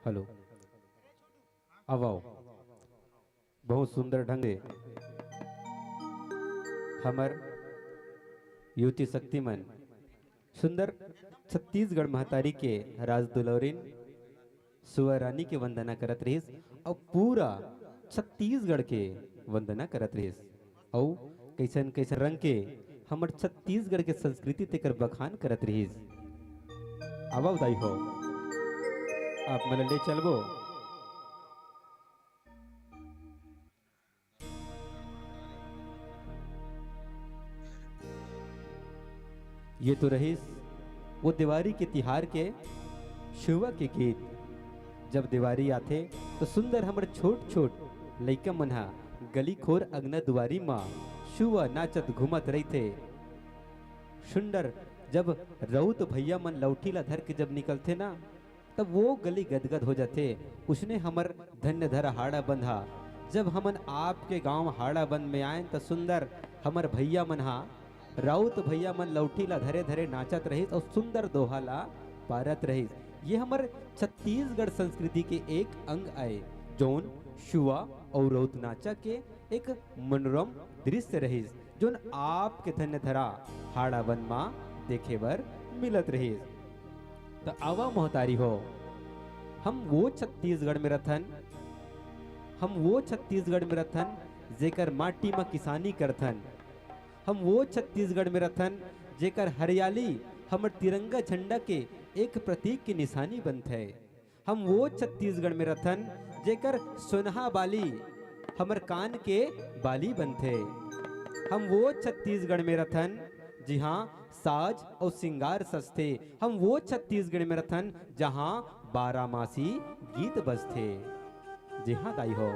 Hello. अब आओ। बहुत सुंदर ढंग से हमर युति शक्तिमन सुंदर छत्तीसगढ़ महतारी के राज दुलौरिन सुअरानी के वंदना करत रहिस और पूरा छत्तीसगढ़ के वंदना करत रहिस और कैसन कैसन रंग के हमर छत्तीसगढ़ के संस्कृति तेकर बखान करत रहिस। अब उदाई हो आप मन ले चलबो। ये तो रहीस वो दिवाली के तिहार के शुवा के गीत। जब दिवाली आथे तो सुंदर हमर छोट छोट लइका मनहा गली खोर अगना दुआरी माँ शुवा नाचत घूमत रही थे। सुंदर जब रउत भैया मन लौठी ला धर के जब निकलते ना तब वो गली गदगद हो जाते। उसने हमर धन्य धर हाड़ा बंधा। जब हमन आपके गांव हाड़ा बंद में आए तो सुंदर हमर भैया मनहा राउत भैया मन लौठी ला धरे धरे नाचत रहिस और सुंदर दोहा ला पारत रहिस। ये हमर छत्तीसगढ़ संस्कृति के एक अंग आए जोन शुआ और राउत नाचा के एक मनोरम दृश्य रहिस जोन आपके धन्य धरा हाड़ा बन माँ देखे बर मिलत रहिस। तो आवा मोहतारी हो हम वो छत्तीसगढ़ में रथन, हम वो छत्तीसगढ़ में रथन जेकर माटी में किसानी करथन। हम वो छत्तीसगढ़ में रथन जेकर हरियाली हमर तिरंगा झंडा के एक प्रतीक की निशानी बनत है। हम वो छत्तीसगढ़ में रथन जेकर सोनहा बाली हमर कान के बाली बनते। हम वो छत्तीसगढ़ में रथन जी हाँ साज और सिंगार सस्ते। हम वो छत्तीसगढ़ में रथन जहाँ बारामासी गीत बजते। जी हाँ दाई हो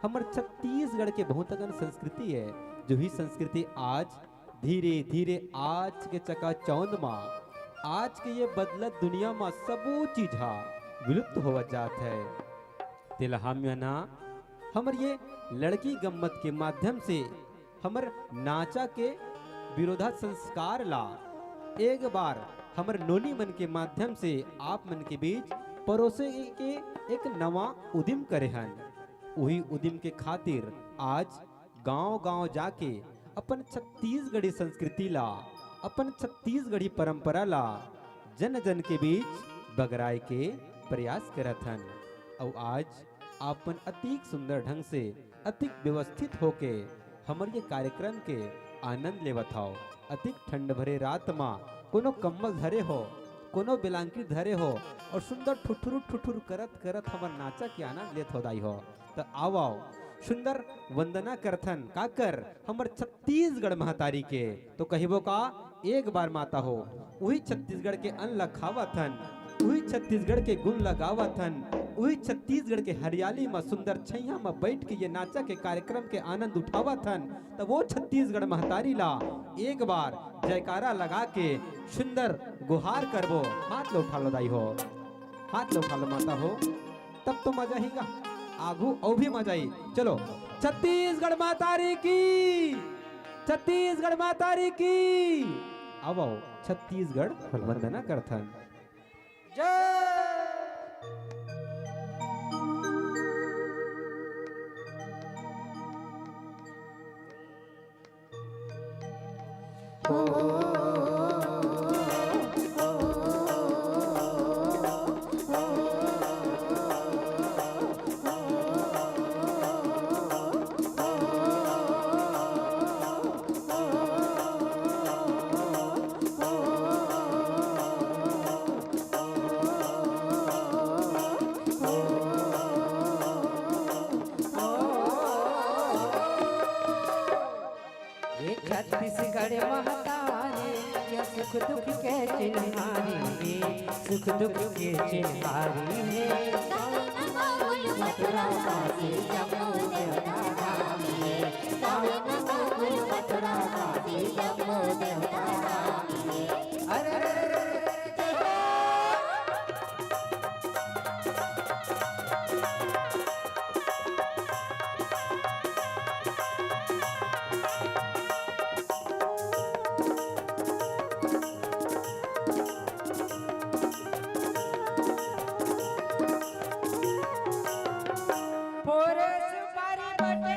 हमर छत्तीसगढ़ के बहुत अगन संस्कृति है जो ही संस्कृति आज धीरे धीरे आज के चकाचौंध माँ आज के ये बदलत दुनिया में सबो चीज हा विलुप्त होवा जात है। तिलहाम्यना हमर ये लड़की गम्मत के माध्यम से हमर नाचा के विरोधा संस्कार ला एक बार हमर नोनी मन के माध्यम से आप मन के बीच परोसे के एक नवा उद्यम करे हन। वही उद्यम के खातिर आज गांव गांव जाके अपन छत्तीसगढ़ी संस्कृति ला अपन छत्तीसगढ़ी परंपरा ला जन जन के बीच बगराए के प्रयास करत हन। और आज आपन अतिक सुंदर ढंग से अतिक व्यवस्थित होके हमर ये कार्यक्रम के आनंद लेवत हो। अतिक ठंड भरे रात माँ कोनो कम्बल धरे हो कोनो ब्लैंकेट धरे हो और सुंदर ठुठुर ठुठुर करत करत हमर नाचा के आनंद लेत हो दाई हो। तो आओ सुंदर वंदना करथन का कर हमर छत्तीसगढ़ महतारी के। तो कहिबो का एक बार माता हो वही छत्तीसगढ़ के अन्न लखावथन वही छत्तीसगढ़ के गुण लगावथन वही छत्तीसगढ़ के हरियाली में सुंदर छैया में बैठ के ये नाचा के कार्यक्रम के आनंद उठावथन। तो वो छत्तीसगढ़ महतारी ला एक बार जयकारा लगा के सुंदर गुहार करबो। हाथ लो उठा लो दाई हो हाथ लो उठा लो माता हो तब तो मजा ही गा आगू और भी मजा ही। चलो छत्तीसगढ़ महतारी की छत्तीसगढ़ महतारी की। अब आओ छत्तीसगढ़ वंदना करथन। जय छत्तीसगढ़ महतारी या सुख दुख के चिन्हारी सुख दुख के चिन्हारी है। मथुरा काशी जम्मू देवता धाम है मथुरा काशी जम्मू देवता धाम है। अरे सुपारी बटे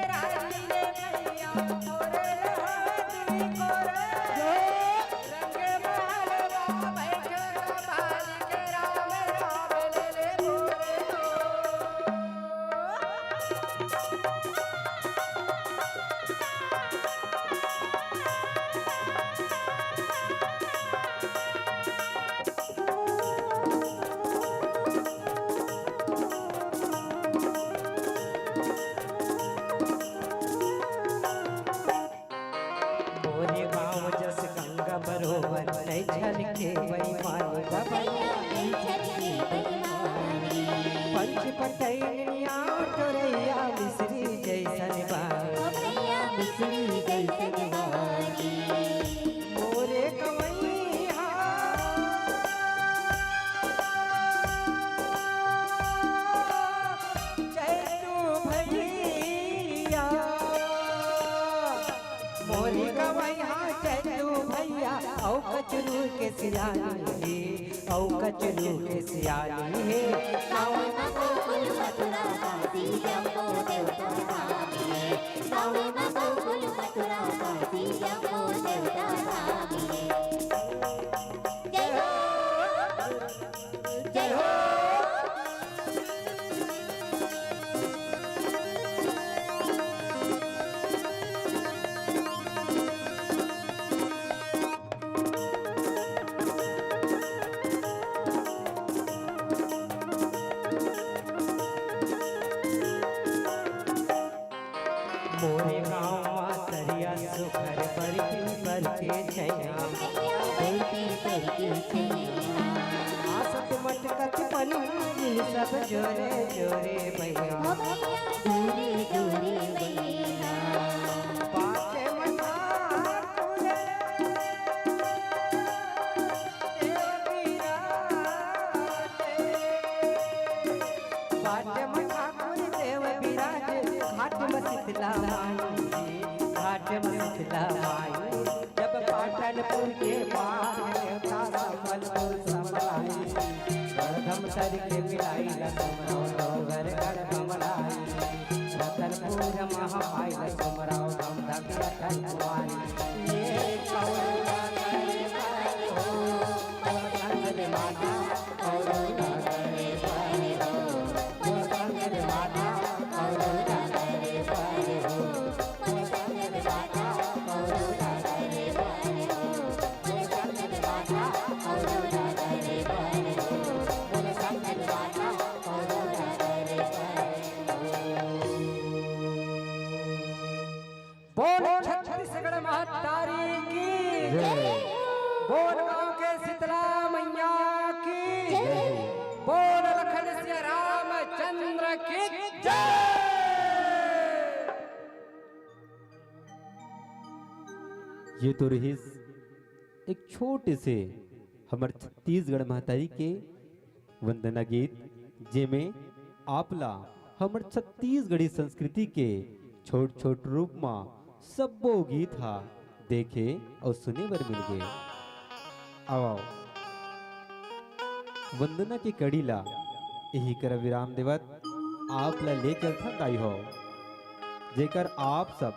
मिश्री जैसन वाली मोरे कवैया चैतू भैया मोरे कवैया चैतू भैया औ कचरू के सियानी औ कचरू के सियानी है सावन गोकुल मथुरा काशी जम्बो देवता धामी है सावन गोकुल मथुरा काशी जम्बो देवता धामी है जय हो जय हो मोरे गाँव सरिया सुखर बरकी बरके छैया करके करके छैया आसत मटकत पनी सब जोरे जोरे भैया हो भैया जोरे जोरे भैया पाके मना तुरे देव विराजे पाटे मना शीतला माई घाट में शीतला माई जब पाटनपुर के पार देवता संबलपुर संभलाई गढ़धम सर के मिलाई लसमराव डोगर गढ़ कमलाई रतनपुर महामाई लसमराव धम धम रतन कुमारी ये कौला करे पारी हो संग माता कौला करे पारी हो संग माता कौला करे पारी हो बोल छत्तीसगढ़ महतारी की बोल गांव के शीतला मैया की बोल लखन सिया रामचंद्र की जय। ये तो रही एक छोटे से हमार छत्तीसगढ़ महतारी के वंदना गीत जेमे आपला हमार छत्तीसगढ़ी संस्कृति के छोट छोट रूप में सबो गीत हा देखे और सुने बर मिल गए। आओ वंदना की कड़ी ला यही कर विराम देवत आप ला ले चलता गाई हो जेकर आप सब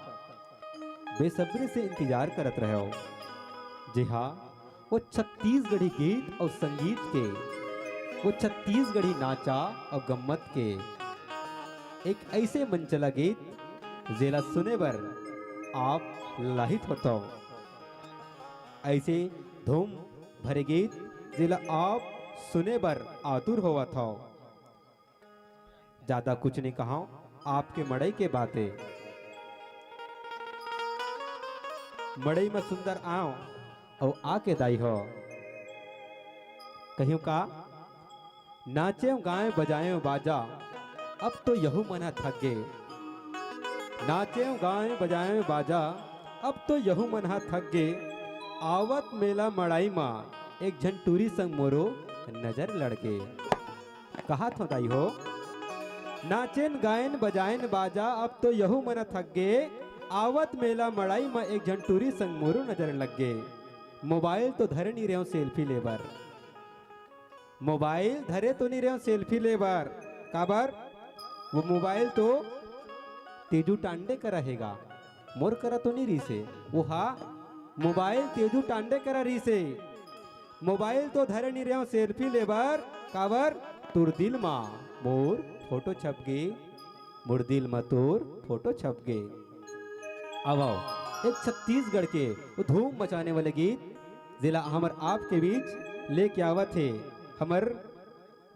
बेसब्री से इंतजार करत रहे हो। जी हाँ वो छत्तीसगढ़ी गीत और संगीत के वो छत्तीसगढ़ी नाचा और गम्मत के एक ऐसे मंचला गीत जेला सुने बर आप लाहित होता हो। ऐसे धूम भरे गीत जेला आप सुने बर आतुर होवा था। ज्यादा कुछ नहीं कहा आपके मड़ई के बातें मड़ई में सुंदर आओ और आके दाई हो कहियो का नाचे गाए बजाए बाजा अब तो यहू मना थक गए नाचे गाए बजाए बाजा अब तो यहू मना थक गए आवत मेला मड़ाई माँ एक झन टूरी संग मोरो नजर लड़के कहा था दाई हो नाचेन गायन बजायन बाजा अब तो यहू मना थक गए आवत मेला मड़ाई में एक झन टूरी संग मोरो नजर लग गए मोबाइल तो धरे नहीं रहे सेल्फी लेबर मोबाइल धरे तो नहीं रहे सेल्फी लेबर काबर वो मोबाइल तो तेजू टांडे का रहेगा मोर करा तो नहीं रीसे वो हाँ मोबाइल तेजू टांडे करा रीसे मोबाइल तो धरे नहीं रहे सेल्फी लेबर काबर तुर दिल माँ मोर फोटो छप गए मोर दिल में तोर फोटो छप गए। अब आओ एक छत्तीसगढ़ के धूम मचाने वाले गीत जिला हमर आपके बीच लेके आवत है हमर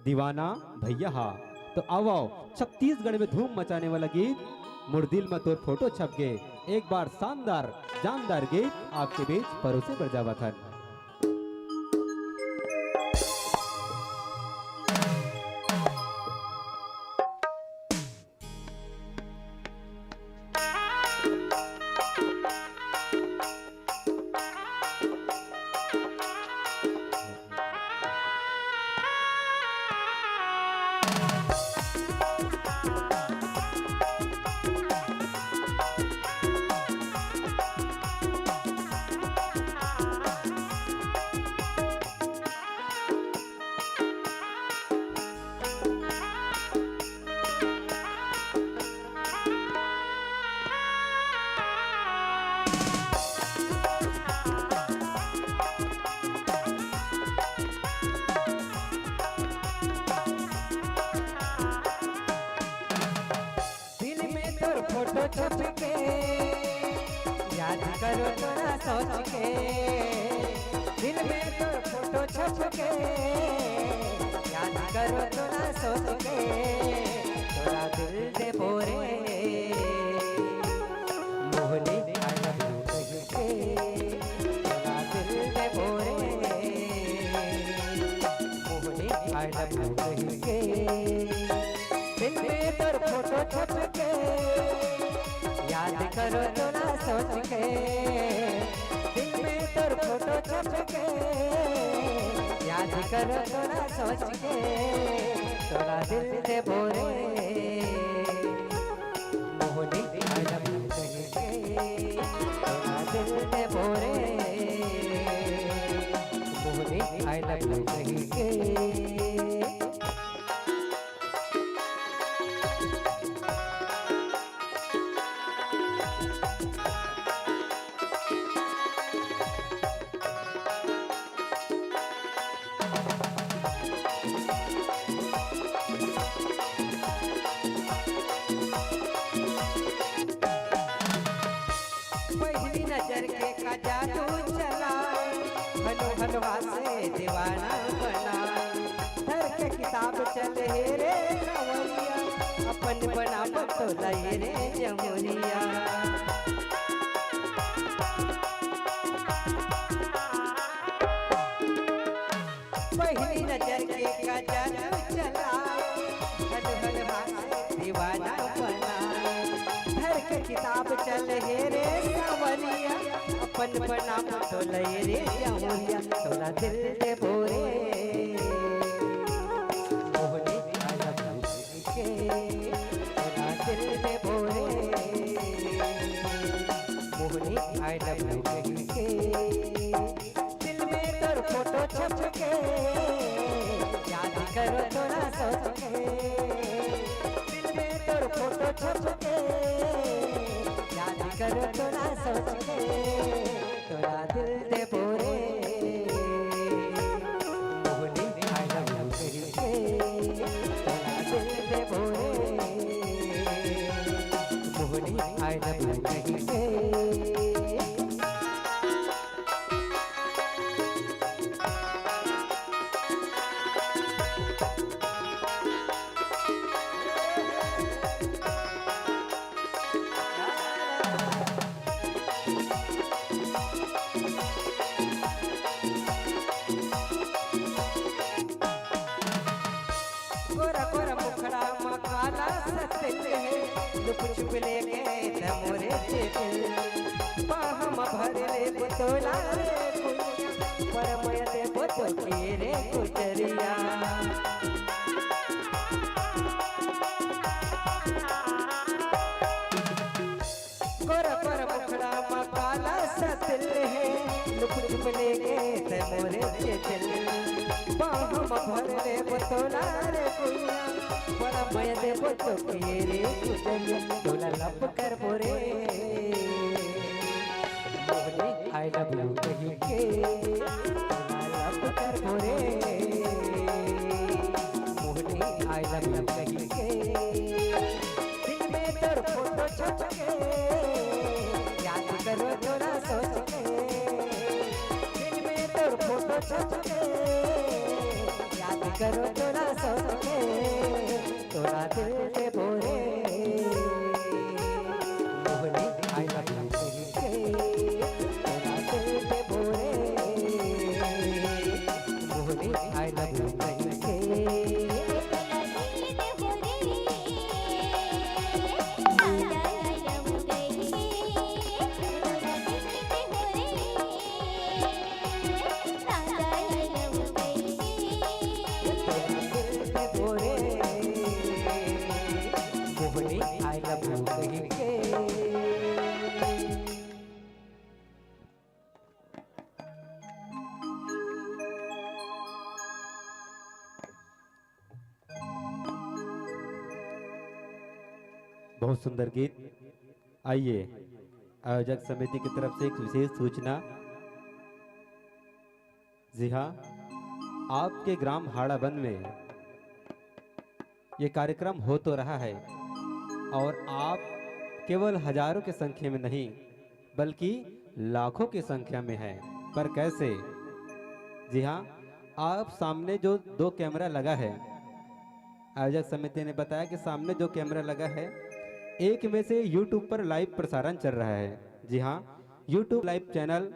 दीवाना भैया हा। तो आओ छत्तीसगढ़ में धूम मचाने वाला गीत मोर दिल में तोर फोटो छप गए एक बार शानदार जानदार गीत आपके बीच परोसे पर जावा था। याद करो थोड़ा सोच के, दिल में तो फोटो छप के, याद करो थोड़ा सोच के, थोड़ा दिल दे बोरे मोहनी आई लव यू कह के, थोड़ा दिल दे बोरे मोहनी आई लव यू कह के, दिल में तोर फोटो छप के, याद करो थोड़ा सोच के, दिल में तोर फोटो छप के, याद करो थोड़ा सोच के, थोड़ा दिल दे बोरे मोहनी आई लव यू कह के, थोड़ा दिल दे बोरे मोहनी आई लव यू कह के। पहली नजर के का जादू चलाए, हलो हलवा से दीवाना बनाए, धर के किताब चले रे खवरिया, अपन बनाब तो लई रे जमुरिया। पहली नजर के का जादू चलाए, हलो हलवा से दीवाना बनाए, धर के किताब चले रे सावरिया, अपन बनाम तो लय रे जमुरिया, थोड़ा दिल दे बोरे मोहनी आई लव यू के, थोड़ा दिल दे बोरे मोहनी आई लव यू के, दिल में तोर फोटो छप के, याद करो थोड़ा सोच के, दिल में तोर फोटो छप के, याद करो थोड़ा सोच के, थोड़ा दिल दे बोरे मोहनी आई लव यू कह के, थोड़ा दिल दे बोरे मोहनी आई लव यू कह के। गोरा गोरा मुखड़ा में काला सतिल है, लुक छुप ले गए मोरे चेतिल, बाहम भर ले बुतोला रे कुनिया, परमय दे बुतो के रे गुजरिया। गोरा गोरा मुखड़ा में काला सतिल है, लुक छुप ले गए मोरे चेतिल, बाहम भर ले बुतोला रे कुनिया, परमय दे बुतो के रे गुजरिया, तोला लब कर बोरे मोहनी आई लव यू कह के, तोला लब कर बोरे मोहनी आई लव यू कह के, दिल में तोर फोटो छप के, याद करो थोड़ा सोच के, दिल में तोर फोटो छप के, याद करो थोड़ा सोच के, थोड़ा दिल दे बोरे मोहनी आई लव यू कह के, थोड़ा दिल दे बोरे मोहनी आई लव यू कह के। I love you कह के। बहुत सुंदर गीत। आइए आयोजक समिति की तरफ से एक विशेष सूचना। जी हाँ, आपके ग्राम हाड़ाबंद में ये कार्यक्रम हो तो रहा है और आप केवल हजारों की संख्या में नहीं बल्कि लाखों की संख्या में है। पर कैसे? जी हाँ, आप सामने जो दो कैमरा लगा है, आयोजक समिति ने बताया कि सामने जो कैमरा लगा है, एक में से YouTube पर लाइव प्रसारण चल रहा है। जी हाँ, YouTube लाइव चैनल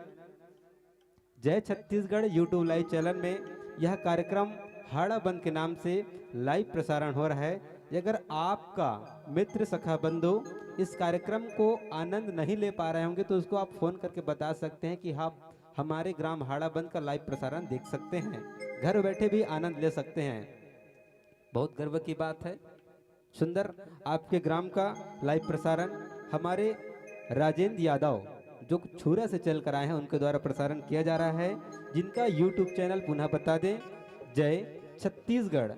जय छत्तीसगढ़ YouTube लाइव चैनल में यह कार्यक्रम हाड़ा बंद के नाम से लाइव प्रसारण हो रहा है। अगर आपका मित्र सखा बंधु इस कार्यक्रम को आनंद नहीं ले पा रहे होंगे तो उसको आप फोन करके बता सकते हैं कि आप हमारे ग्राम हाड़ा बंद का लाइव प्रसारण देख सकते हैं, घर बैठे भी आनंद ले सकते हैं। बहुत गर्व की बात है। सुंदर आपके ग्राम का लाइव प्रसारण हमारे राजेंद्र यादव जो छुरा से चल कर आए हैं उनके द्वारा प्रसारण किया जा रहा है, जिनका YouTube चैनल पुनः बता दें, जय छत्तीसगढ़।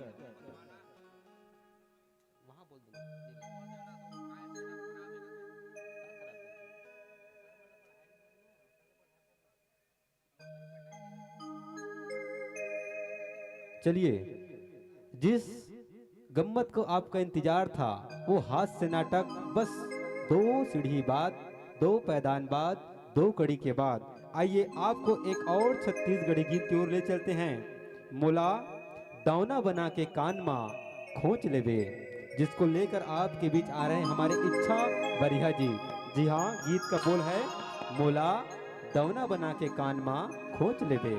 चलिए, जिस गम्मत को आपका इंतजार था वो हास्य नाटक बस 2 सीढ़ी बाद, 2 पैदान बाद, 2 कड़ी के बाद। आइए आपको एक और छत्तीसगढ़ी गीत की ओर ले चलते हैं। मोला दावना बना के कान माँ खोच लेवे, जिसको लेकर आपके बीच आ रहे हैं हमारे इच्छा बरिहा जी। जी हाँ, गीत का बोल है मोला दावना बना के कान माँ खोच लेवे।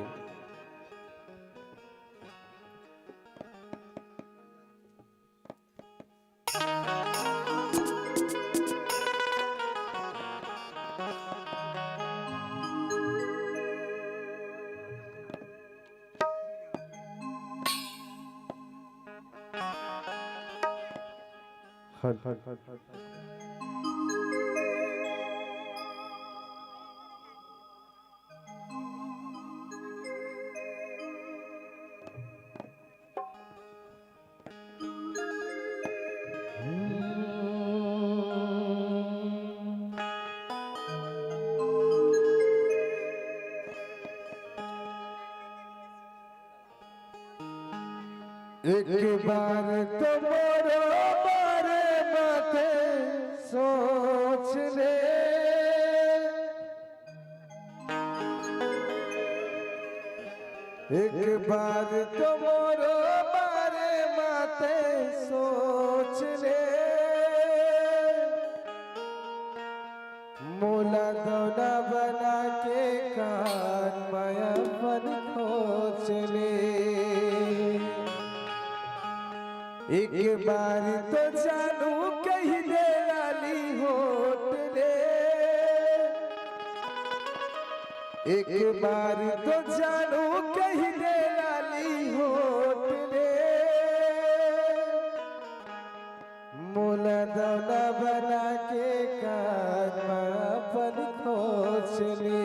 एक बार तो मोरो बारे माते सोच ले, एक बार तो मोरो बारे माते सोच ले, मोला दौना बना के कान माया बन खोच ले। एक बार तो जानू कहीं दे लाली होट ले, एक बार तो जानू कहीं दे लाली होट ले, मोला दौना बना के कान अपन खोच ले।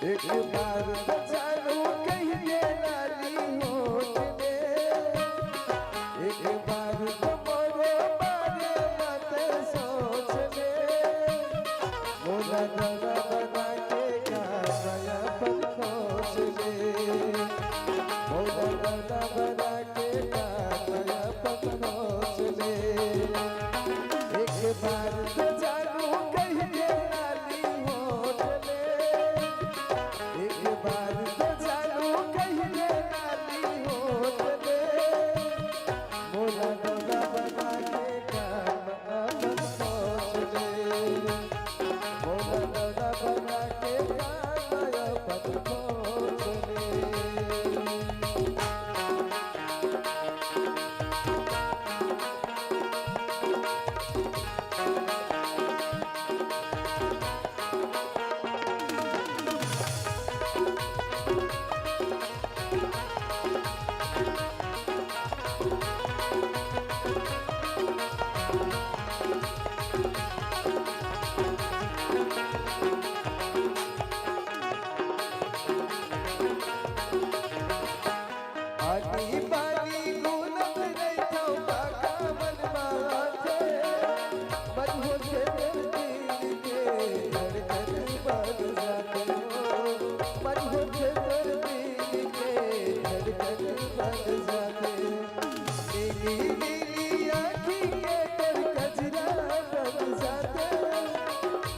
एक बार तो जानू कहीं दे लाली होट ले, एक बार तो मोरो बारे मत सोच ले, मोला दौना बना के काया पर खोच ले, मोला दौना बना के काया पर खोच ले। एक बार तो जानू कहीं दे लाली होट ले, एक बार तो जानू कहीं दे लाली होट ले, मोला दौना बना के काम अपन सोच ले, मोला दौना बना के काम अपन सोच ले।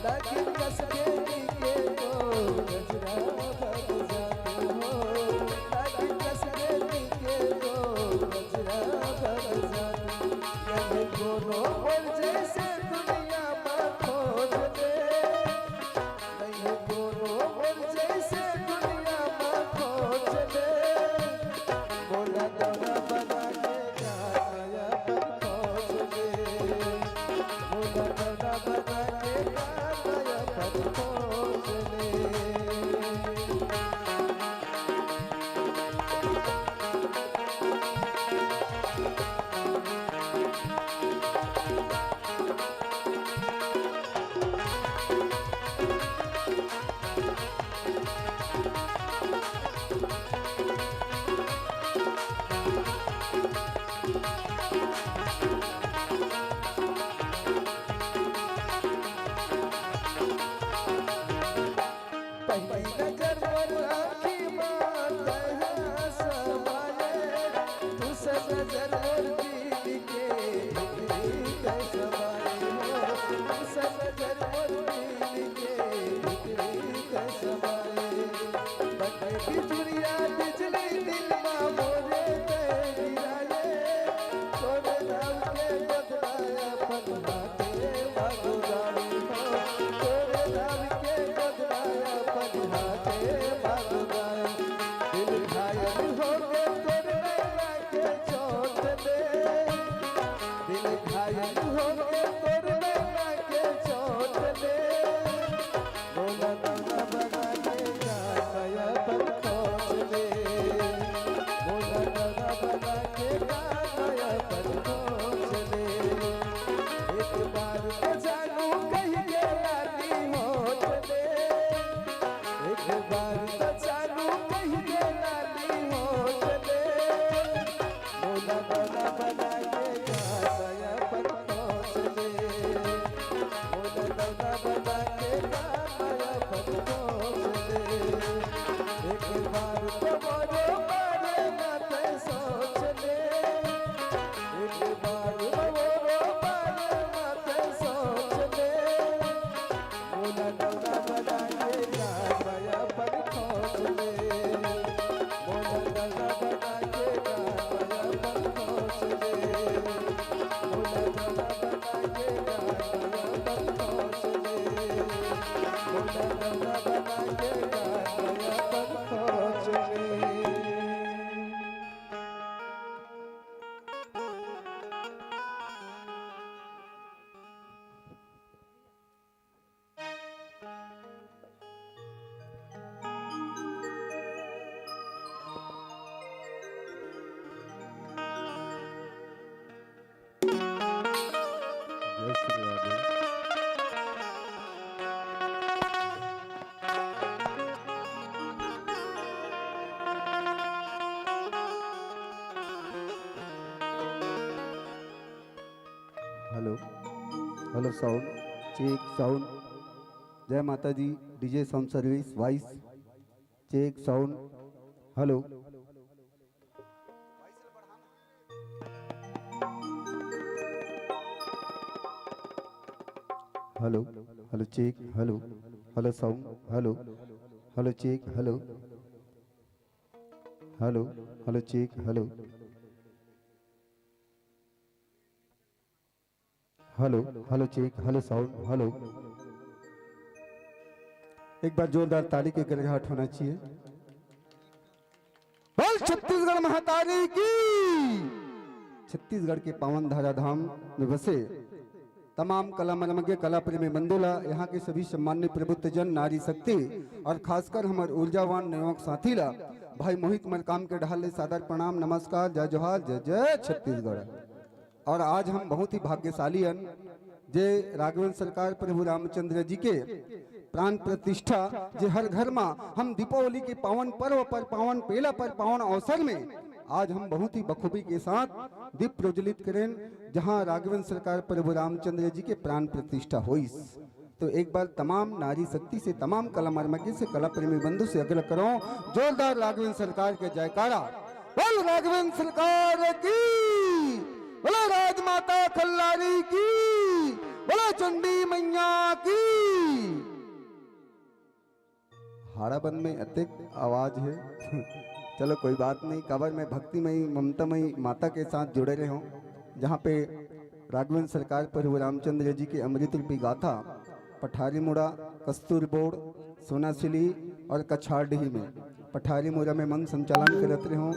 लगी कसके के तो गजरा बन जाते हो, लगी कसके के तो गजरा बन जाते। ये दोनों बोल जैसे दुनिया में खोज दे, ये दोनों बोल जैसे दुनिया में खोज दे। बोला दौड़ा बना के गाया पर खोज दे, बोला दौड़ा बना के गाया पर खोज दे। पहली नजर पर आँखी बात है समाये, दूसरी नजर और दिल के भीतरी है समाये हो, दूसरी नजर और दिल के भीतरी है समाये। बटे बिजुलिया बिजली दिल में मोरे पे गिराए, तोरे नाम के बदलाया पन्ना के मधुराई हो, तोरे नाम के बदलाया पन्ना के मधुराई। दिल घायल हो गए तोरे नैना के चोट दे, दिल घायल हो गए तोरे नैना के चोट दे। बोला दौड़ा बना के गाया पर खोज दे, बोला दौड़ा बना के गाया पर खोज दे। एक बार तो जानू कहीं के लाली होठ दे, एक बार तो जानू कहीं के लाली होठ दे। बोला दौड़ा बना के गाया पर खोज दे, बोला दौड़ा बना के गाया पर खोज दे। एक बार तो मोरो बारे मत सोच ले, एक बार मोरो बारे मत सोच ले। बोला दौड़ा बना के गाया पर खोज ले, बोला दौड़ा बना के गाया पर खोज ले, बोला दौड़ा बना के गाया पर खोज ले, बोला दौड़ा बना के गाया पर खोज ले। जय Shri Radhe. Hello hello sound check sound. जय माता जी DJ sound service voice check sound. Hello hello hello check hello hello sound hello hello check hello hello hello check hello hello hello check hello sound hello. एक बार जोरदार ताली के गड़गड़ाहट होना चाहिए। बोल छत्तीसगढ़ महातारी की। छत्तीसगढ़ के पावन धारा धाम में बसे तमाम कला मर्मज्ञ कला प्रेमी बंधुला, यहाँ के सभी सम्मान्य प्रबुद्ध जन नारी शक्ति और खासकर हमारे ऊर्जावान नवक साथी ला भाई मोहित मरकाम के ढाल सादर प्रणाम नमस्कार जय जोहार जय जय छत्तीसगढ़। और आज हम बहुत ही भाग्यशाली हन जे राघवेंद्र सरकार प्रभु रामचंद्र जी के प्राण प्रतिष्ठा जे हर घर में हम दीपावली के पावन पर्व पर पावन पेला पर पावन अवसर में आज हम बहुत ही बखूबी के साथ दीप प्रज्वलित करें जहां राघवेंद्र सरकार प्रभु रामचंद्र जी के प्राण प्रतिष्ठा हुई। तो एक बार तमाम नारी शक्ति से तमाम कला मर्मज्ञ से कला प्रेमी बंधु से अग्रह करो जोरदार राघवेंद्र सरकार के जयकारा। बोल राघवेंद्र सरकार की, बोलो राजमाता खल्लारी की, बोलो चंडी मैया की। भाड़ाबंद में अत्यधिक आवाज़ है चलो कोई बात नहीं। काबर में भक्तिमयी ममतामयी माता के साथ जुड़े रहे हों, जहाँ पे राघवेंद्र सरकार प्रभु रामचंद्र जी की अमृत रूपी गाथा पठारी मुड़ा, कस्तूर बोर्ड, सोनासिली और कछारडीही में पठारी मुड़ा में मन संचालन करते रहे हों।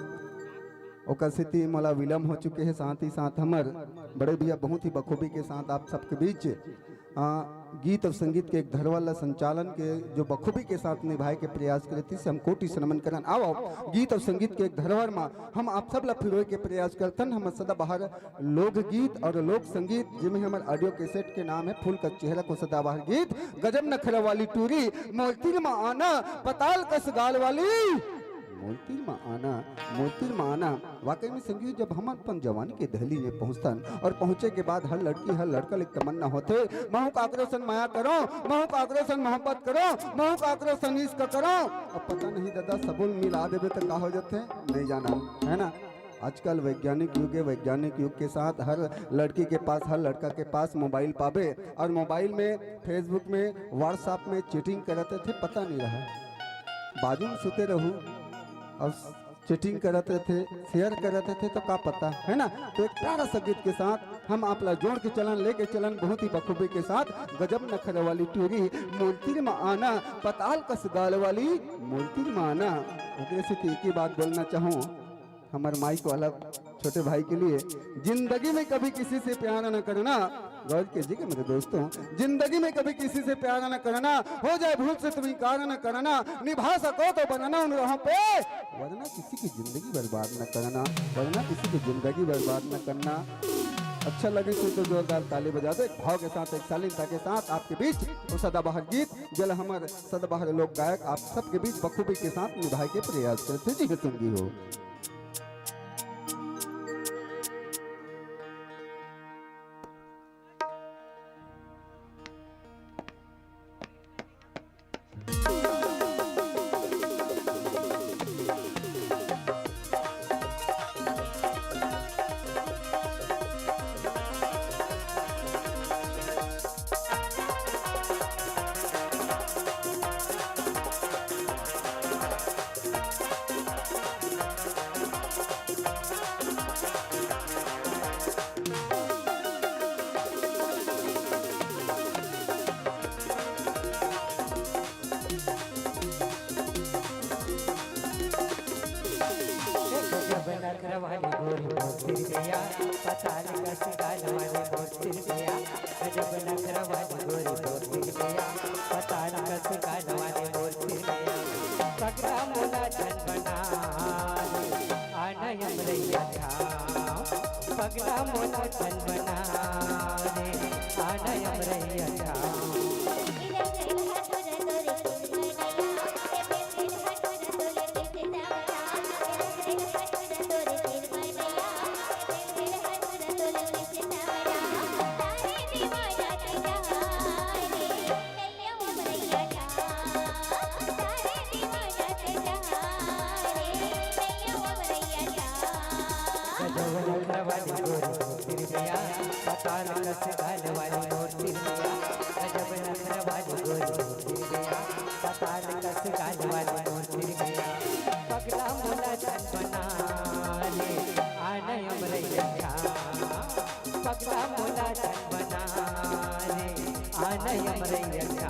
ओकर स्थिति मोला विलम्ब हो चुके हैं। साथ ही साथ हमार बड़े भैया बहुत ही बखूबी के साथ आप सबके बीच गीत और संगीत के एक धरवाला संचालन के जो बखूबी के साथ निभाए के प्रयास करते से हम कोटि से नमन करन। आओ गीत और संगीत के एक धरोहर में हम आप सब ला फिरोए के प्रयास करतन। हम सदाबहार लोकगीत और लोक संगीत जिसमें हमारे ऑडियो कैसेट के नाम है फूल का चेहरा को सदाबहार गीत, गजब नखरा वाली टूरी, मोतीर में आना पताल कस गाल वाली, मोतीर में आना। वाकई में संगीत जब हम अपन जवानी के दहली में पहुंचतन और पहुंचे के बाद हर लड़की हर लड़का एक तमन्ना होते महू का आक्रोशन माया करो, महू का आक्रोशन मोहब्बत करो, महू का आक्रोशन इश्क करो। अब पता नहीं दादा सबुल मिला देवे तो का हो जाते नहीं जाना है ना। आजकल वैज्ञानिक युग है, वैज्ञानिक युग के साथ हर लड़की के पास हर लड़का के पास मोबाइल पावे और मोबाइल में फेसबुक में व्हाट्सएप में चीटिंग करते थे पता नहीं रहा। बाजू में सुते रहूं और चीटिंग करते थे, शेयर करते थे तो का पता है ना। तो एक प्यारा सा गीत के साथ हम आपला जोड़ के चलन लेके चलन बहुत ही बखूबी के साथ गजब नखर वाली टूरी, मूर्तिर में आना पताल कस गाल वाली, मूर्तिर में आना। ओकरे से एक ही बात बोलना चाहूँ हमारे माइक वाला छोटे भाई के लिए, जिंदगी में कभी किसी से प्यार न करना। गौर कीजिएगा मेरे दोस्तों, जिंदगी में कभी किसी से प्यार न करना, हो जाए भूल से तुम इनकार न करना, निभा सको तो बनना उन राहों पे, वरना किसी की जिंदगी बर्बाद न करना, वरना किसी की जिंदगी बर्बाद न करना। अच्छा लगे तो जोरदार ताली बजा दो। एक भाव के साथ एक शालीनता के साथ आपके बीच वो सदाबहार गीत जल हमारे सदाबहार लोक गायक आप सबके बीच बखूबी के साथ निभाए के प्रयास करते जी सुनगी हो। वाली गोरी मोतिर गया पताल कस गाल वाली मोतिर गया, गजब नखरा वाली गोरी मोतिर गया पताल कस गाल वाली मोतिर गया। पगड़ा मोला जन बना आना यमरैया था, पगड़ा मोला जन बना आना यमरैया था। वाली गोरी मोतिर गया पताल कस गाल वाली मोतिर गया, गजब नखरा वाली गोरी मोतिर गया पताल कस गाल वाली मोतिर गया। पगला मोला जन बना ले आना यमरैया था, पगला मोला जन बना ले आना यमरैया था।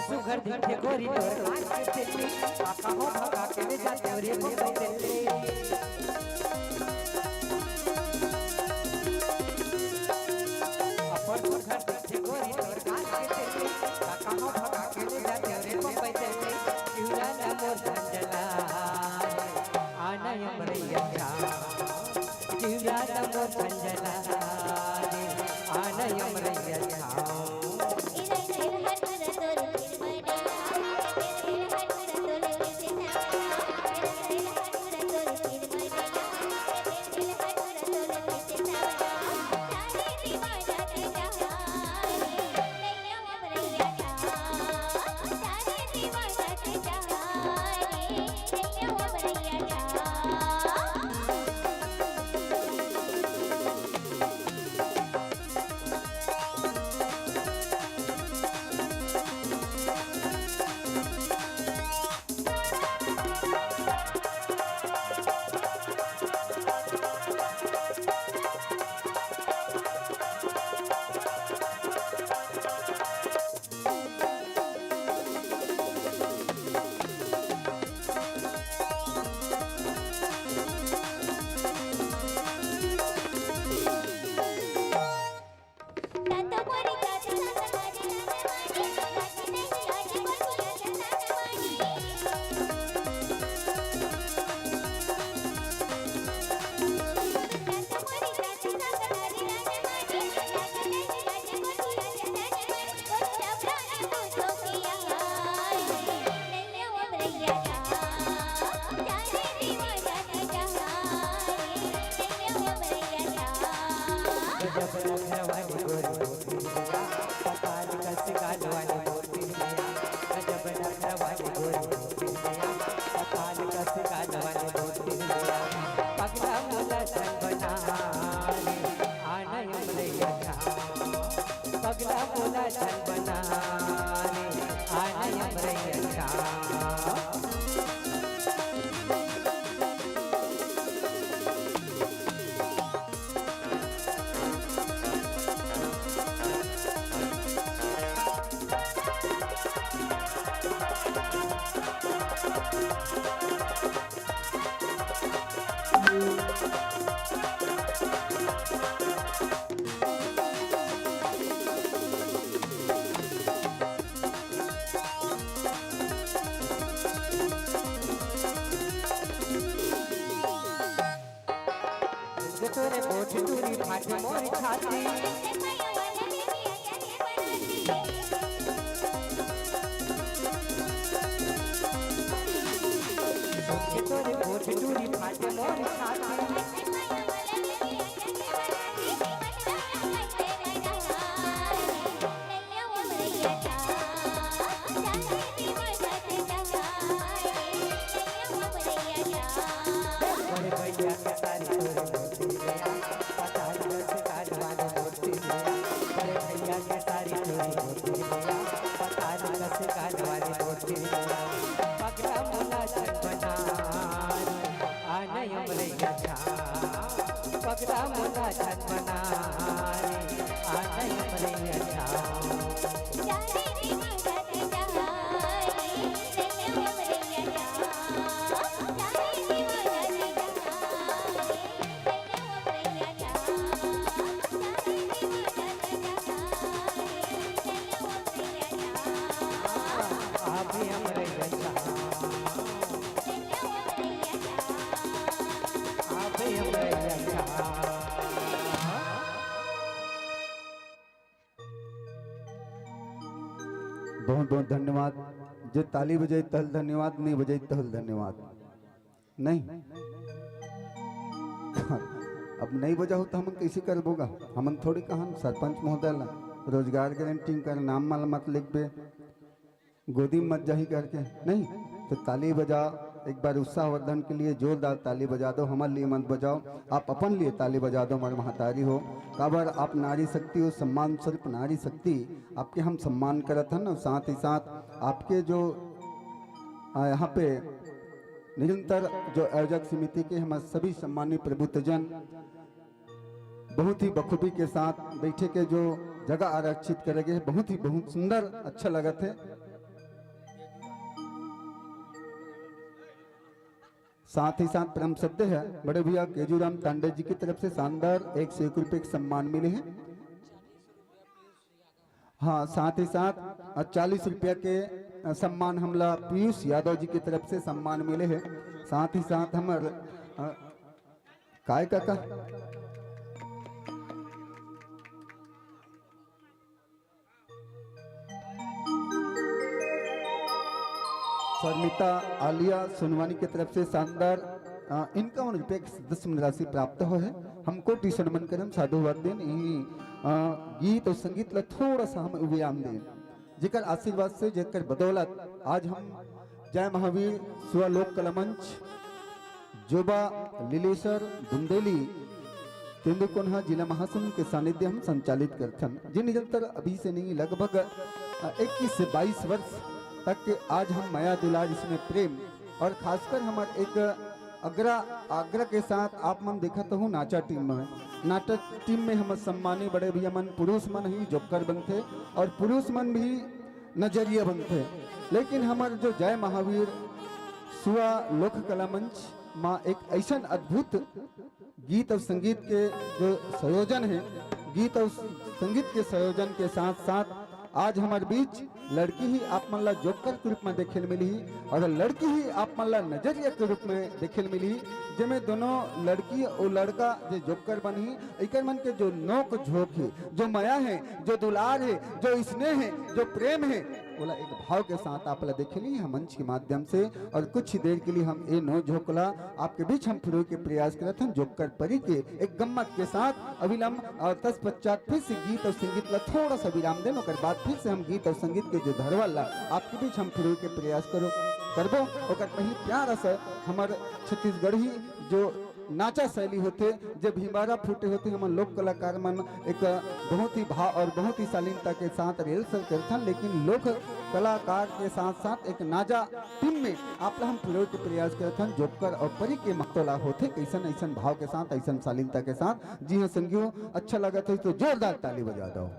सुघर दिखे गोरी तोर काट के दिल्ली आका हो भगा के ले जाते और ये मुंबई दिल्ली। अपर सुघर दिखे गोरी तोर काट के दिल्ली आका हो भगा के ले जाते और ये मुंबई दिल्ली। क्यूरा ना मोर झंझला आना यमरैया था, क्यूरा ना मोर झंझला आना यमरैया था। गजब नखरा वाली गोरी मोटी मैया पताल कस गाल वाली मोटी मैया गजब नखरा वाली गोरी मोटी मैया पताल कस गाल वाली मोटी मैया पगला मोला चल बना आना अमरैया पगला मोला चल बना आना अमरैया तोरे मोटी दूरी फाटी मोरी छाती तोरे मोटी दूरी फाटी मोरी छाती पगला मोला चल बना आना अमरैया पगला मोला चल बना आना अमरैया अभी अमरैया अभी अमरैया बहुत बहुत धन्यवाद। जो ताली बजाई तहल धन्यवाद, नहीं बजाई तहल धन्यवाद। नहीं अब नहीं बजा हो तो हम कैसे कर बोगा? हम थोड़ी कहा सरपंच महोदय ला रोजगार गारंटी कर नाम माल मत लिख बे गोदी मत जाही करके नहीं तो ताली बजा एक बार उत्साहवर्धन के लिए जोरदार ताली बजा दो। हमारे लिए मत बजाओ, आप अपन लिए ताली बजा दो। हमारे महतारी हो काबर आप नारी शक्ति हो, सम्मान स्वरूप नारी शक्ति आपके हम सम्मान करत हैं ना। साथ ही साथ आपके जो यहाँ पे निरंतर जो आयोजक समिति के हमारे सभी सम्मानित प्रबुद्धजन बहुत ही बखूबी के साथ बैठे के जो जगह आरक्षित करेंगे बहुत सुंदर अच्छा लगा थे। साथ ही साथ परम सत्य है बड़े भैया केजूराम तांडे जी की तरफ से शानदार 101 रुपये के सम्मान मिले हैं। हाँ साथ ही साथ 40 रुपये के सम्मान हमला पीयूष यादव जी की तरफ से सम्मान मिले हैं। साथ ही साथ हमारे काय काका शर्मिता आलिया सोनवानी की तरफ से शानदार 51 रुपये की सदस्य राशि प्राप्त हो है। हमको टीशन मन करम साधुवाद दें गीत और संगीत ला थोड़ा सा हम व्यायाम दें जेकर आशीर्वाद से जेकर बदौलत आज हम जय महावीर स्वलोक कला मंच जोबा लीलेश्वर बुंदेली तेंदुकोन्हा जिला महासमुंद के सानिध्य हम संचालित करते हैं। जिन निरंतर अभी से नहीं लगभग 21 से 22 वर्ष तक के आज हम माया दुलार इसमें प्रेम और खासकर हमारे एक आग्रह के साथ आप मन देखा तो हूँ नाचा टीम में नाटक टीम में हम सम्मानी बड़े भैया मन पुरुष मन ही जोकर बनते और पुरुष मन भी नजरिया बनते। लेकिन हमारे जो जय महावीर सुआ लोक कला मंच माँ एक ऐसा अद्भुत गीत और संगीत के जो संयोजन है, गीत और संगीत के संयोजन के साथ साथ आज हमारे बीच लड़की ही आप मन ला जोकर के रूप में देखे मिली और लड़की ही आप मन ला नजरिया के रूप में देखे मिली जेमे दोनों लड़की और लड़का जे जोकर बनी इकर मन के जो नोक झोंक है, जो माया है, जो दुलार है, जो स्नेह है, जो प्रेम है, बोला एक भाव के साथ आप ला देखेली हम मंच के माध्यम से। और कुछ ही देर के लिए हम ये नो झोंकला आपके बीच हम फिर के प्रयास करत हन जोकर परी के एक गम्मत के साथ अविलंब और तत्पश्चात फिर से गीत और संगीत ला थोड़ा सा विराम देन, और बाद फिर से हम गीत और संगीत के जो धरवा ला आपके बीच हम फिर के प्रयास करबो। ओकर पहले प्यारा सा हमार छत्तीसगढ़ी जो नाचा शैली होते जब हिमारा फूटे होते हम लोक कलाकार मन एक बहुत ही भाव और बहुत ही शालीनता के साथ रिहर्सल करथन, लेकिन लोक कलाकार के साथ साथ एक नाजा टीम में आप हम पूरे के प्रयास करथन जोकर और परी के मतला होते कैसन ऐसन भाव के साथ ऐसन शालीनता के साथ। जी हाँ संगियों, अच्छा लगा था तो जोरदार ताली बजा दो।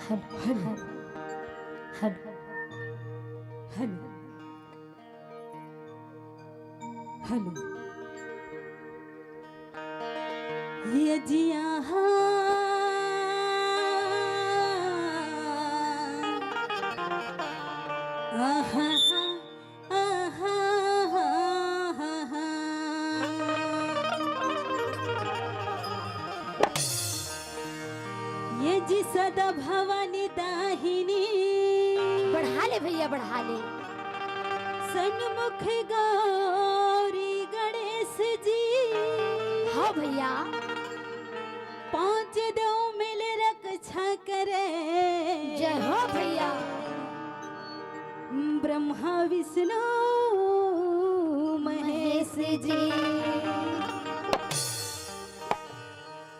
हेलो हेलो हेलो हेलो ये जिया आहा आहा ये जी सदा भवानी दाहिनी बढ़ा ले भैया बढ़ा ले। सन्मुख गौरी गणेश जी हाँ भैया। पांच दो मिल रक्षा करे जय हो भैया। ब्रह्मा विष्णु महेश जी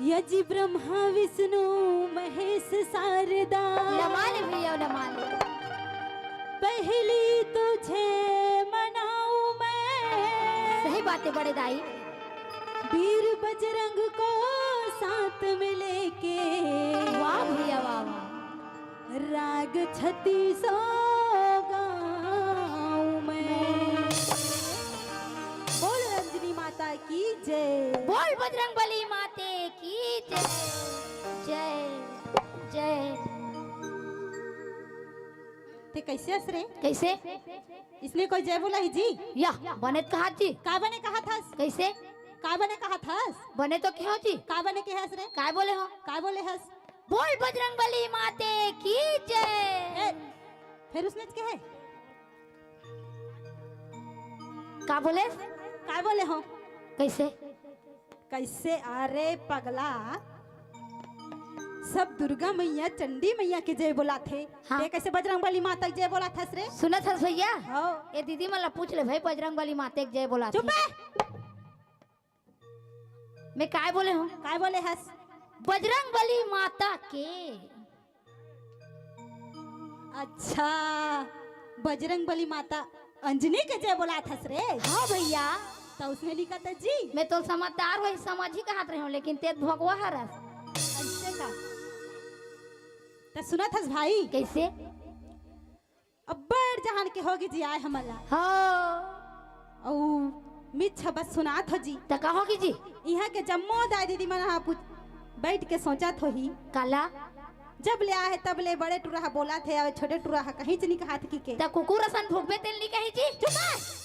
यजी ब्रह्मा विष्णु महेश शारदा लमा ले भैया लमा ले। पहली तुझे मनाऊं मैं सही बात है बड़े दाई। वीर बजरंग को साथ में लेके वाह भैया वाह वाह। राग 36 गाऊं मैं। बोल रंजनी माता की जय। बोल बजरंगबली माते की जय जय जय। ते कैसे हंस रे? कैसे? इसने कोई जय बोला ही जी? या बने कहा जी। का बने कहा था? कैसे? का बने कहा था? बने तो क्या हो जी? का बने के हंस रे? काय बोले हो? का बोले हंस? बोल बजरंगबली माते की जय। फिर उसने क्या है? का बोले? का बोले हो? कैसे? कैसे? अरे पगला, सब दुर्गा मैया चंडी मैया के जय बोला थे। हाँ। ते कैसे बजरंगबली माता के जय बोला था रे? सुना था भैया? हाँ। ये दीदी मला पूछ ले भाई बजरंगबली माते के जय बोला। चुप है। मैं काय बोले हूँ? काय बोले हंस? बजरंगबली माता के। अच्छा, बजरंगबली माता अंजनी के जय बोला था रे? हाँ भैया। तो उसने लिखा था जी। मैं तो समझदार हुई समझ ही कहत रही हूँ लेकिन तेज भगवा हरस। ऐसे का? तो सुना था भाई? कैसे? अब्बर जहान के होगी जी आए हमला। हाँ। औ मिछ बस सुना था जी। तो कहोगी जी? यहाँ के जम्मो दाई दीदी मन हा बैठ के सोचा थो ही काला जब ले आए तब ले बड़े टुराहा बोला थे और छोटे टुराहा कहीं नहीं कहा था कि के। तो कुकुर असन भूखबे तेल नहीं कही जी? चुप है।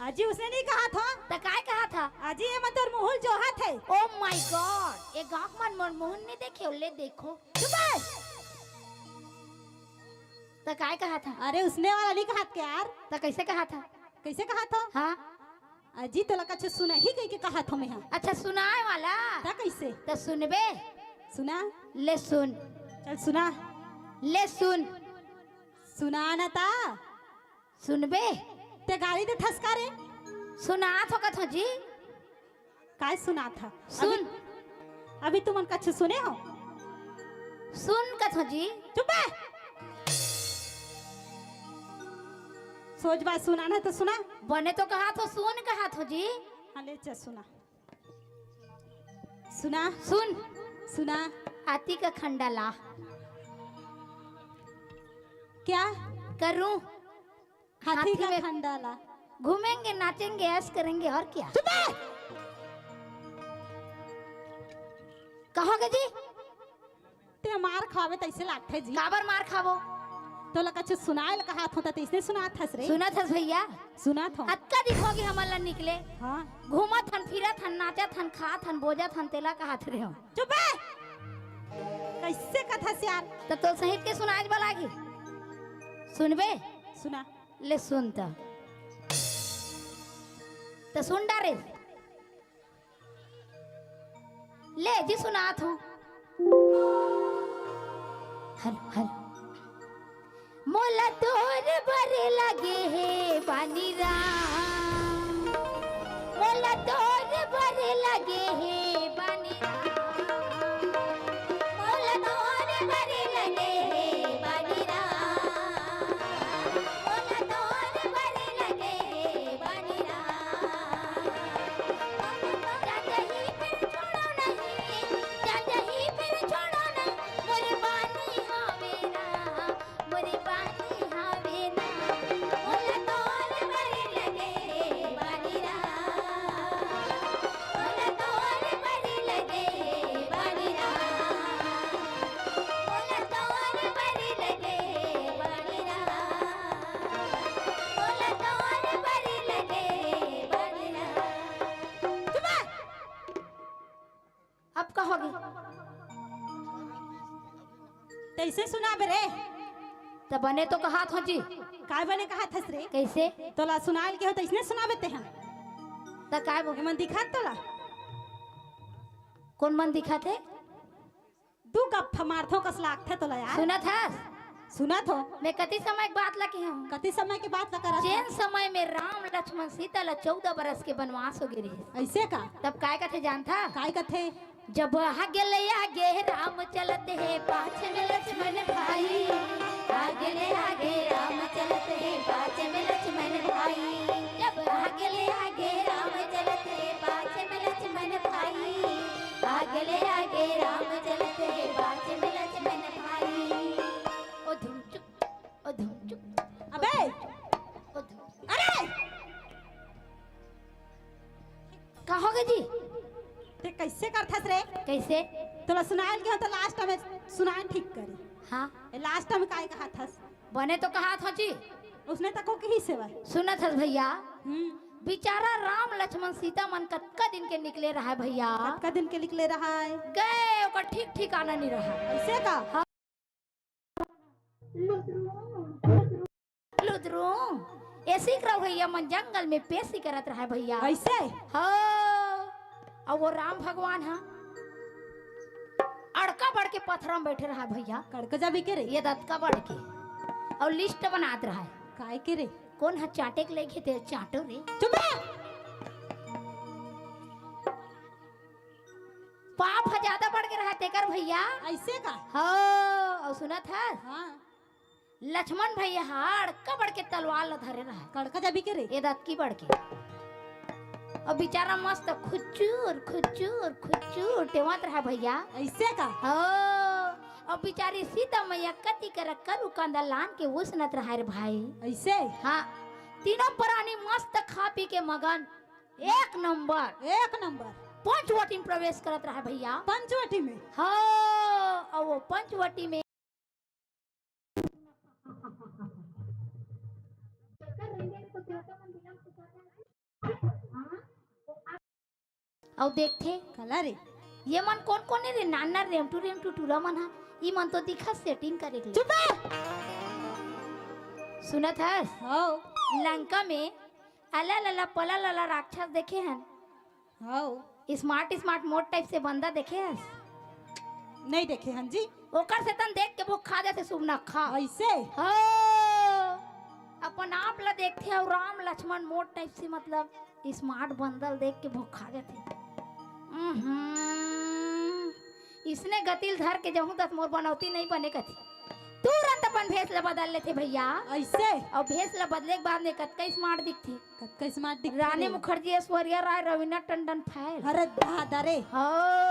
आजी उसने नहीं कहा था। तो काय कहा था? आजी ये मत और मुहुल जो हाथ है। ओ माय गॉड, ये गांव मन मनमोहन ने देखे ले देखो। चुप है। तो काय कहा था? अरे उसने वाला नहीं कहा था यार। तो कैसे कहा था? कैसे कहा था? हाँ अजी तो लगा सुना ही कहीं के कहा था मैं। हाँ अच्छा सुनाए वाला। था कैसे? तो सुनबे? सुना ले सुन। चल सुना। ले सुन। सुना ना था। सुनबे? ते गाड़ी दे ठसका रे। सुना तो कथो जी? काय सुना था? सुन। अभी तुम मन कछु सुने हो? सुन कथो जी? चुप है। सोच बात सुनाना तो सुना। बने तो कहा तो सुन कहा तो जी। हाँ ले चल सुना। सुना सुन। सुना। हाथी का खंडाला क्या करूं? हाथी का में खंडाला। घूमेंगे नाचेंगे ऐश करेंगे और क्या। कहोगे जी? ते मार खावे तैसे लागते जी। काबर मार खावो? तो लगा कुछ सुनाए लगा हाथ होता तो इसने सुना था रे। सुना था भैया? सुना था। अक्का दिखोगे हमला निकले। हाँ घूमत हन फिरत हन नाचत हन खात हन बोजत हन तेला का हाथ रे हो। चुप है। कैसे कथा से यार? तो सहित के सुनाज बलागी। सुनबे? सुना। ले सुन तो सुन डारे। ले जी सुनात हूँ। Hello hello. मोला तोर भरे लगे है पानी राम। मोला तोर भरे लगे है पानी राम। मोला तोर भरे लगे है पानी राम। मोला तोर भरे लगे है पानी राम। जाते ही फिर छोड़ो नहीं, जाते ही फिर छोड़ो नहीं, मोरे पानी कहोगे? तैसे सुना बे रे। तो बने तो कहा था जी। काय बने कहा थस रे? कैसे? तोला सुनाल के हो तैसने सुनाबे ते हम। तो काय बोल? एमन दिखात तोला। कौन मन दिखाते? दू गप्फा मारथो कस लागथे तोला यार। सुना था? सुना थो। मैं कति समय की बात लगे हूँ। कति समय की बात लगा रहा जैन समय में राम लक्ष्मण सीता ला 14 बरस के वनवास हो गए। ऐसे का? तब काय कथे जानता? काय कथे? जब आगे ले आगे राम चलते हैं पाछे में लक्ष्मण भाई। आगे ले आगे राम चलते हैं पाछे में लक्ष्मण भाई। जब आगे ले आगे राम चलते हैं पाछे में लक्ष्मण भाई। आगे ले आगे राम चलते हैं पाछे में लक्ष्मण भाई। ओ धुम चुप, ओ धुम चुप, अबे ओ धुम। अरे कहोगे जी? ते कैसे करथस रे? कैसे? तोला सुनाल के हो तो लास्ट में सुनाए ठीक करे। हाँ लास्ट में काय कहा थस? बने तो कहा था जी। उसने तको की ही सेवा। सुना था भैया, हम्म। बेचारा राम लक्ष्मण सीता मन कतका दिन के निकले रहा है भैया। कतका दिन के निकले रहा है? गए ओकर ठीक ठिकाना नहीं रहा। ऐसे का? हाँ। लुद्रू ऐसी करो भैया मन जंगल में पेशी करत रहा है भैया। ऐसे? हाँ। और वो राम भगवान है अड़का बढ़ के पत्थर में बैठे रहा भैया। कड़कजा भी के रे? ये दत्का बढ़ के और लिस्ट बनात रहा है। काय के रे? कौन है चाटे के लेके थे? चाटो रे। चुप रह। पाप है ज्यादा बढ़ के रहा तेकर भैया। ऐसे का? हाँ। और सुना था हाँ। लक्ष्मण भैया अड़का बढ़ के तलवार ल धरे रहा है। कड़कजा भी के रे? ये दत्की बढ़ के और बेचारा मस्त खुचूर खुचूर खुचूर टेवत रहा भैया। ऐसे का? हाँ। और बेचारी सीता मैया कति कर करू कंदा लान के उसनत रहा रे भाई। ऐसे? हाँ। तीनों प्राणी मस्त खा पी के मगन एक नंबर एक नंबर पंचवटी में प्रवेश करत रहा भैया। पंचवटी में? हाँ। और वो पंचवटी में और देखते कला रे? ये मन कौन कौन है रे? नाना रेम टू टूरा मन हा। ये मन तो दिखा सेटिंग करे के लिए। चुप रह। सुनत है? हां। लंका में अला लला पला लला राक्षस देखे हैं? हां। स्मार्ट स्मार्ट मोड टाइप से बंदा देखे हैं? नहीं देखे हन जी। ओकर से तन देख के वो खा जाते शुभ ना खा। ऐसे? हाँ। अपन आप ला देखते हैं और राम लक्ष्मण मोड टाइप से मतलब स्मार्ट बंदल देख के वो खा जाते। इसने गतिल धर के जहूं तक मोर बनौती नहीं बने कथी तुरंत अपन भेस ला बदल लेते भैया। ऐसे? और भेस ला बदले के बाद में कतका स्मार्ट दिखती। कतका स्मार्ट दिख रानी मुखर्जी, ऐश्वर्या राय, रवीना टंडन फैल। अरे दादा रे। हाँ।